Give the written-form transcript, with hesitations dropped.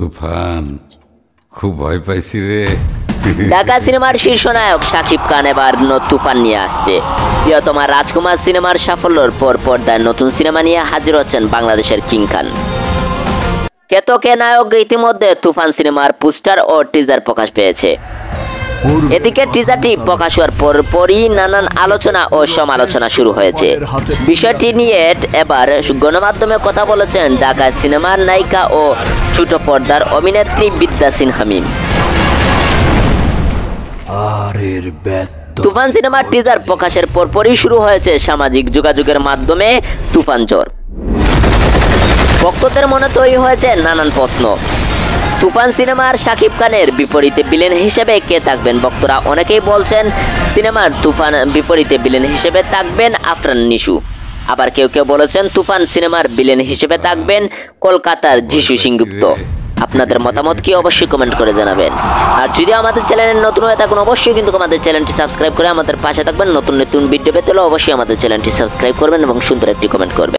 তুফান খুব ভয় পাইছি রে। ঢাকা সিনেমার শীর্ষ নায়ক শাকিব খান এবার তুফান নিয়ে আসছে। প্রিয়তমা রাজকুমার সিনেমার সাফল্যের পর পর্দায় নতুন সিনেমা নিয়ে হাজির হচ্ছেন বাংলাদেশের কিং খান। কেতকে নায়ক ইতিমধ্যে তুফান সিনেমার পোস্টার ও টিজার প্রকাশ পেয়েছে। এদিকে টিজারটি প্রকাশ হওয়ার পরপরই নানান আলোচনা ও সমালোচনা শুরু হয়েছে। বিষয়টি নিয়ে এবার গণমাধ্যমে কথা বলেছেন ঢাকা সিনেমার নায়িকা ও ছোট পর্দার অভিনেত্রী বিদ্যা সিনহা মিম। তুফান সিনেমার টিজার প্রকাশের পরপরই শুরু হয়েছে সামাজিক যোগাযোগের মাধ্যমে তুফান ঝড়। ভক্তদের মনে তৈরি হয়েছে নানান প্রশ্ন। তুফান সিনেমার শাকিব খানের বিপরীতে ভিলেন হিসেবে কে থাকবেন? ভক্তরা অনেকেই বলছেন সিনেমার তুফান বিপরীতে ভিলেন হিসেবে থাকবেন আফরান নিশু। আবার কেউ কেউ বলেছেন তুফান সিনেমার ভিলেন হিসেবে থাকবেন কলকাতার যিশু সিংগুপ্ত। আপনাদের মতামত কি অবশ্যই কমেন্ট করে জানাবেন। আর যদি আমাদের চ্যানেলে নতুন হয়ে থাকুন অবশ্যই কিন্তু আমাদের চ্যানেলটি সাবস্ক্রাইব করে আমাদের পাশে থাকবেন। নতুন নতুন ভিডিও পেতে হলে অবশ্যই আমাদের চ্যানেলটি সাবস্ক্রাইব করবেন এবং সুন্দর একটি কমেন্ট করবেন।